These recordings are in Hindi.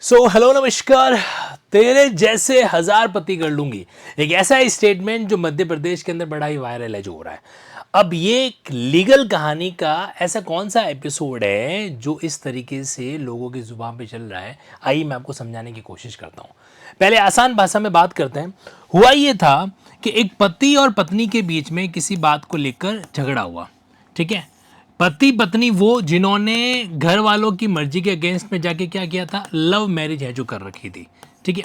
हेलो नमस्कार। तेरे जैसे हजार पति कर लूंगी, एक ऐसा स्टेटमेंट जो मध्य प्रदेश के अंदर बड़ा ही वायरल है जो हो रहा है। अब ये एक लीगल कहानी का ऐसा कौन सा एपिसोड है जो इस तरीके से लोगों की जुबान पे चल रहा है, आइए मैं आपको समझाने की कोशिश करता हूँ। पहले आसान भाषा में बात करते हैं। हुआ ये था कि एक पति और पत्नी के बीच में किसी बात को लेकर झगड़ा हुआ। ठीक है, पति पत्नी वो जिन्होंने घर वालों की मर्जी के अगेंस्ट में जाके क्या किया था, लव मैरिज है जो कर रखी थी। ठीक है,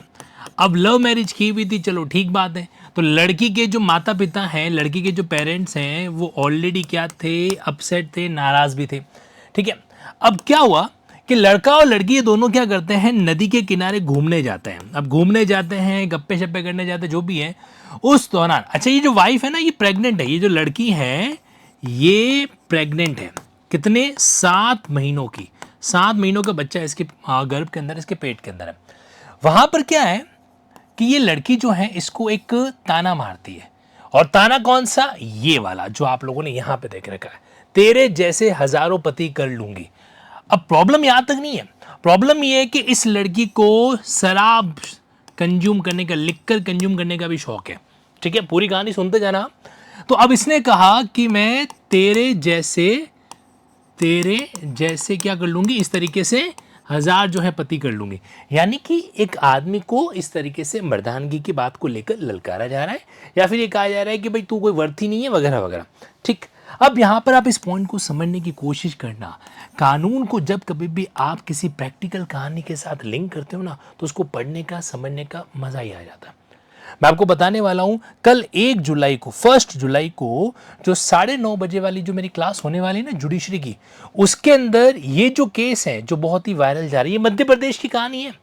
अब लव मैरिज की हुई थी, चलो ठीक बात है। तो लड़की के जो माता पिता हैं, लड़की के जो पेरेंट्स हैं, वो ऑलरेडी क्या थे, अपसेट थे, नाराज भी थे। ठीक है, अब क्या हुआ कि लड़का और लड़की ये दोनों क्या करते हैं, नदी के किनारे घूमने जाते हैं। अब घूमने जाते हैं, गप्पे शप्पे करने जाते हैं, जो भी है। उस दौरान अच्छा, ये जो वाइफ है ना, ये प्रेग्नेंट है। ये जो लड़की है ये प्रेग्नेंट है। कितने? 7 महीनों की। 7 महीनों का बच्चा इसके गर्भ के अंदर, इसके पेट के अंदर है। वहां पर क्या है कि ये लड़की जो है इसको एक ताना मारती है। और ताना कौन सा? ये वाला जो आप लोगों ने यहां पे देख रखा है, तेरे जैसे हजारों पति कर लूंगी। अब प्रॉब्लम यहां तक नहीं है। प्रॉब्लम ये है कि इस लड़की को शराब कंज्यूम करने का, लिक्कर कंज्यूम करने का भी शौक है। ठीक है, पूरी कहानी सुनते जाना। तो अब इसने कहा कि मैं तेरे जैसे क्या कर लूंगी, इस तरीके से 1000 जो है पति कर लूंगी। यानी कि एक आदमी को इस तरीके से मर्दानगी की बात को लेकर ललकारा जा रहा है, या फिर ये कहा जा रहा है कि भाई तू कोई वर्थी नहीं है, वगैरह वगैरह। ठीक, अब यहां पर आप इस पॉइंट को समझने की कोशिश करना। कानून को जब कभी भी आप किसी प्रैक्टिकल कहानी के साथ लिंक करते हो ना, तो उसको पढ़ने का, समझने का मजा ही आ जाता है। मैं आपको बताने वाला हूं, कल 1 जुलाई को जो 9:30 बजे वाली जो मेरी क्लास होने वाली है ना जुडिशरी की, उसके अंदर ये जो केस है जो बहुत ही वायरल जा रही है, मध्य प्रदेश की कहानी है।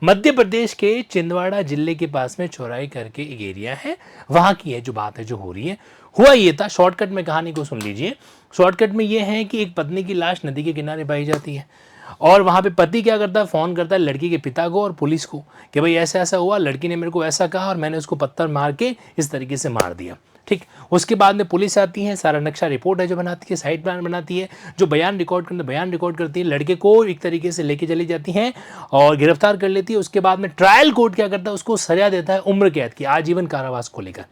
मध्य प्रदेश के छिंदवाड़ा जिले के पास में चौराई करके एक एरिया है, वहां की है जो बात है जो हो रही है। हुआ ये था, शॉर्टकट में कहानी को सुन लीजिए। शॉर्टकट में ये है कि एक पत्नी की लाश नदी के किनारे पाई जाती है, और वहाँ पे पति क्या करता है, फ़ोन करता है लड़की के पिता को और पुलिस को कि भाई ऐसा ऐसा हुआ, लड़की ने मेरे को ऐसा कहा और मैंने उसको पत्थर मार के इस तरीके से मार दिया। ठीक, उसके बाद में पुलिस आती है, सारा नक्शा रिपोर्ट है जो बनाती है, साइड प्लान बनाती है, जो बयान रिकॉर्ड करती है, लड़के को एक तरीके से लेके चली जाती हैं और गिरफ्तार कर लेती है। उसके बाद में ट्रायल कोर्ट क्या करता है, उसको सजा देता है उम्र कैद की, आजीवन कारावास को लेकर।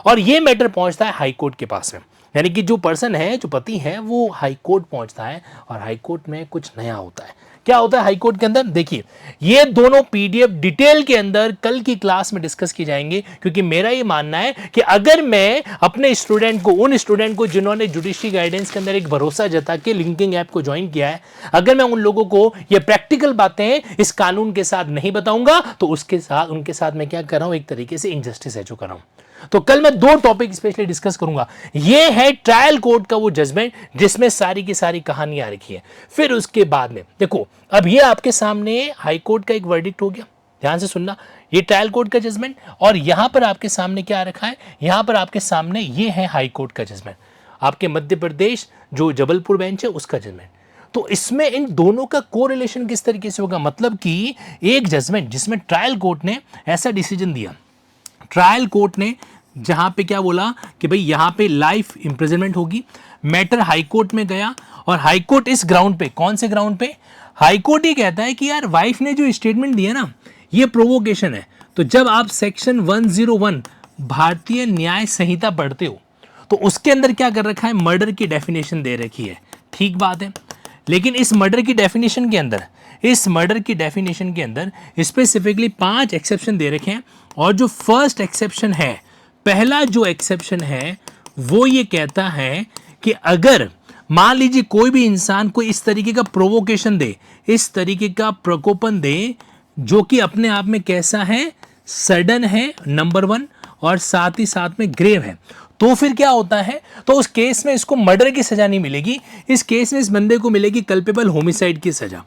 और ये मैटर पहुंचता है हाई कोर्ट के पास में, यानी कि जो पर्सन है, जो पति है, वो हाई कोर्ट पहुंचता है। और हाई कोर्ट में कुछ नया होता है। क्या होता है हाई कोर्ट के अंदर, देखिए ये दोनों पीडीएफ डिटेल के अंदर कल की क्लास में डिस्कस की जाएंगे, क्योंकि मेरा ये मानना है कि अगर मैं अपने स्टूडेंट को, उन स्टूडेंट को जिन्होंने जुडिशरी गाइडेंस के अंदर एक भरोसा जता के लिंकिंग ऐप को ज्वाइन किया है, अगर मैं उन लोगों को ये प्रैक्टिकल बातें इस कानून के साथ नहीं बताऊंगा, तो उनके साथ मैं क्या कर रहा हूं, एक तरीके से इनजस्टिस है जो कर रहा हूं। तो कल मैं 2 टॉपिक स्पेशली डिस्कस करूंगा। यह है ट्रायल कोर्ट का वो जजमेंट जिसमें सारी की सारी कहानी आ रखी है। फिर उसके बाद में देखो, अब ये आपके सामने हाई कोर्ट का एक वर्डिक्ट हो गया, ध्यान से सुनना। ये ट्रायल कोर्ट का जजमेंट, और यहां पर आपके सामने क्या रखा है, यहां पर आपके सामने ये है हाई कोर्ट का जजमेंट, आपके मध्य प्रदेश जो जबलपुर बेंच है उसका जजमेंट। तो इसमें इन दोनों का कोरिलेशन किस तरीके से होगा, मतलब कि एक जजमेंट जिसमें ट्रायल कोर्ट ने ऐसा डिसीजन दिया, ट्रायल कोर्ट ने जहां पे क्या बोला कि भाई यहां पे लाइफ इंप्रिजनमेंट होगी। मैटर हाई कोर्ट में गया, और हाई कोर्ट इस ग्राउंड पे, कौन से ग्राउंड पे, हाई कोर्ट ये कहता है कि यार वाइफ ने जो स्टेटमेंट दिया ना, ये प्रोवोकेशन है। तो जब आप सेक्शन 101 भारतीय न्याय संहिता पढ़ते हो, तो उसके अंदर क्या कर रखा है, मर्डर की डेफिनेशन दे रखी है। ठीक बात है, लेकिन इस मर्डर की डेफिनेशन के अंदर स्पेसिफिकली 5 एक्सेप्शन दे रखे हैं। और जो फर्स्ट एक्सेप्शन है, पहला जो एक्सेप्शन है, वो ये कहता है कि अगर मान लीजिए कोई भी इंसान को इस तरीके का प्रोवोकेशन दे, इस तरीके का प्रकोपन दे, जो कि अपने आप में कैसा है, सडन है, नंबर 1, और साथ ही साथ में ग्रेव है, तो फिर क्या होता है, तो उस केस में इसको मर्डर की सजा नहीं मिलेगी, इस केस में इस बंदे को मिलेगी कल्पेबल होमिसाइड की सजा।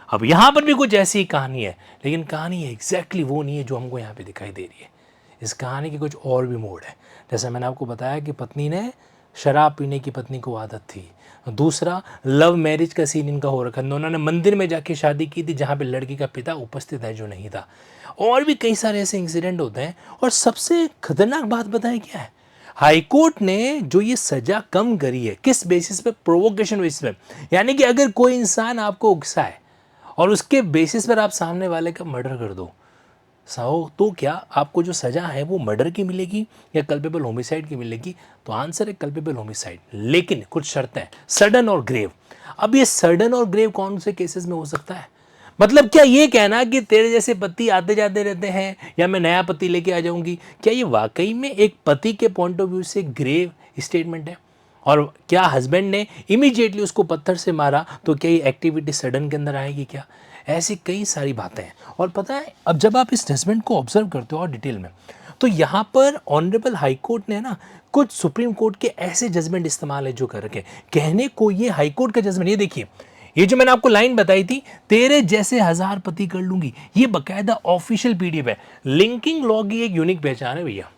अब यहां पर भी कुछ ऐसी कहानी है, लेकिन कहानी एग्जैक्टली वो नहीं है जो हमको यहां पे दिखाई दे रही है। इस कहानी के कुछ और भी मोड़ है। जैसा मैंने आपको बताया कि पत्नी ने शराब पीने की पत्नी को आदत थी। दूसरा, लव मैरिज का सीन इनका हो रखा है, उन्होंने मंदिर में जाके शादी की थी जहाँ पे लड़की का पिता उपस्थित है जो नहीं था। और भी कई सारे ऐसे इंसिडेंट होते हैं। और सबसे खतरनाक बात बताएं क्या है, हाईकोर्ट ने जो ये सजा कम करी है, किस बेसिस पे, प्रोवोकेशन बेसिस पे। यानी कि अगर कोई इंसान आपको उकसाए और उसके बेसिस पर आप सामने वाले का मर्डर कर दो, तो क्या आपको जो सज़ा है वो मर्डर की मिलेगी या कल्पेबल होमिसाइड की मिलेगी? तो आंसर है कल्पेबल होमिसाइड, लेकिन कुछ शर्तें हैं, सडन और ग्रेव। अब ये सडन और ग्रेव कौन से केसेस में हो सकता है? मतलब क्या ये कहना कि तेरे जैसे पति आते जाते रहते हैं या मैं नया पति लेके आ जाऊंगी, क्या ये वाकई में एक पति के पॉइंट ऑफ व्यू से ग्रेव स्टेटमेंट है? और क्या हस्बैंड ने इमीडिएटली उसको पत्थर से मारा तो क्या ये एक्टिविटी सडन के अंदर आएगी क्या? ऐसी कई सारी बातें हैं। और पता है, अब जब आप इस जजमेंट को ऑब्जर्व करते हो और डिटेल में, तो यहाँ पर ऑनरेबल हाई कोर्ट ने ना कुछ सुप्रीम कोर्ट के ऐसे जजमेंट इस्तेमाल है जो कर रखे। कहने को ये हाई कोर्ट का जजमेंट, ये देखिए, ये जो मैंने आपको लाइन बताई थी, तेरे जैसे 1000 पति कर लूंगी, ये बकायदा ऑफिशियल पीडीएफ है। लिंकिंग लॉ की एक यूनिक पहचान है भैया,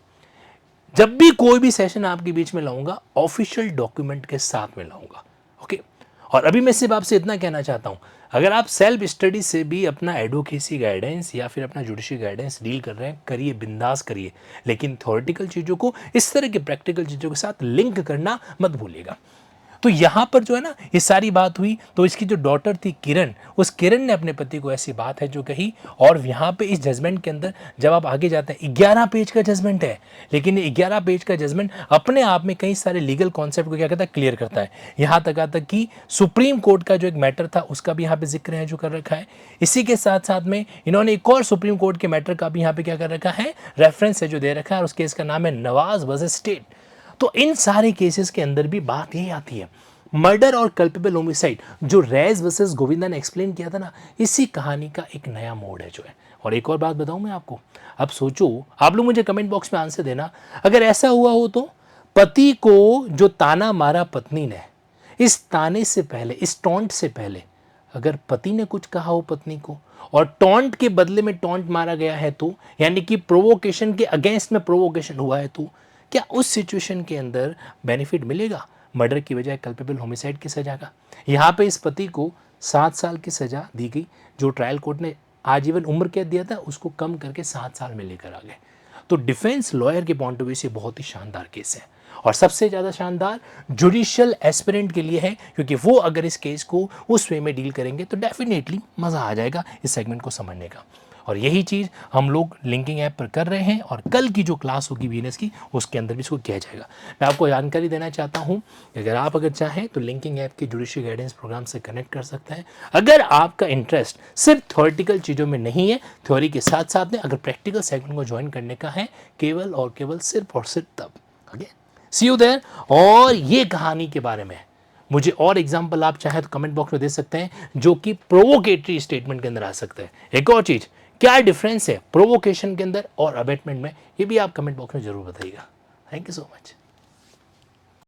जब भी कोई भी सेशन आपके बीच में लाऊंगा ऑफिशियल डॉक्यूमेंट के साथ में लाऊंगा। ओके, और अभी मैं सिर्फ आपसे इतना कहना चाहता हूं, अगर आप सेल्फ स्टडी से भी अपना एडवोकेसी गाइडेंस या फिर अपना जुडिशियल गाइडेंस डील कर रहे हैं, करिए, बिंदास करिए, लेकिन थ्योरेटिकल चीज़ों को इस तरह के प्रैक्टिकल चीज़ों के साथ लिंक करना मत भूलिएगा। तो यहाँ पर जो है ना ये सारी बात हुई, तो इसकी जो डॉटर थी किरण, उस किरण ने अपने पति को ऐसी बात है जो कही। और यहाँ पे इस जजमेंट के अंदर जब आप आगे जाते हैं, 11 पेज का जजमेंट है, लेकिन ये 11 पेज का जजमेंट अपने आप में कई सारे लीगल कॉन्सेप्ट को क्या कहता है, क्लियर करता है। यहाँ तक आता कि सुप्रीम कोर्ट का जो एक मैटर था उसका भी यहाँ पे जिक्र है जो कर रखा है। इसी के साथ साथ में इन्होंने एक और सुप्रीम कोर्ट के मैटर का भी यहाँ पे क्या कर रखा है, रेफरेंस है जो दे रखा है, और उस केस का नाम है नवाज वर्सेस स्टेट। तो इन सारे केसेस के अंदर भी बात यही आती है, मर्डर और कल्पेबल होमिसाइड जो रेज वर्सेस गोविंदा ने एक्सप्लेन किया था ना, इसी कहानी का एक नया मोड है जो है। और एक और बात बताऊं मैं आपको, अब सोचो, आप लोग मुझे कमेंट बॉक्स में आंसर देना, अगर ऐसा हुआ हो तो पति को जो ताना मारा पत्नी ने, इस ताने से पहले, इस टॉन्ट से पहले, अगर पति ने कुछ कहा हो पत्नी को और टॉन्ट के बदले में टॉन्ट मारा गया है, तो यानी कि प्रोवोकेशन के अगेंस्ट में प्रोवोकेशन हुआ है, तो क्या उस सिचुएशन के अंदर बेनिफिट मिलेगा मर्डर की बजाय कल्पेबल होमिसाइड की सजा का? यहाँ पे इस पति को 7 साल की सजा दी गई, जो ट्रायल कोर्ट ने आजीवन उम्र कैद दिया था उसको कम करके 7 साल में लेकर आ गए। तो डिफेंस लॉयर के पॉइंट ऑफ व्यू से बहुत ही शानदार केस है, और सबसे ज़्यादा शानदार जुडिशियल एस्पिरेंट के लिए है, क्योंकि वो अगर इस केस को उस वे में डील करेंगे तो डेफिनेटली मज़ा आ जाएगा इस सेगमेंट को समझने का। और यही चीज़ हम लोग लिंकिंग ऐप पर कर रहे हैं, और कल की जो क्लास होगी बीएनएस की उसके अंदर भी इसको किया जाएगा। मैं आपको जानकारी देना चाहता हूं कि अगर आप चाहें तो लिंकिंग ऐप के जुडिशियल गाइडेंस प्रोग्राम से कनेक्ट कर सकते हैं। अगर आपका इंटरेस्ट सिर्फ थ्योरेटिकल चीज़ों में नहीं है, थ्योरी के साथ साथ में अगर प्रैक्टिकल सेगमेंट को ज्वाइन करने का है, केवल और केवल सिर्फ और सिर्फ तब। Okay, see you there. और ये कहानी के बारे में मुझे और एग्जाम्पल आप चाहें तो कमेंट बॉक्स में दे सकते हैं, जो कि प्रोवोकेटरी स्टेटमेंट के अंदर आ सकते हैं। एक और चीज़, क्या डिफरेंस है प्रोवोकेशन के अंदर और अबेटमेंट में, ये भी आप कमेंट बॉक्स में जरूर बताइएगा। Thank you so much.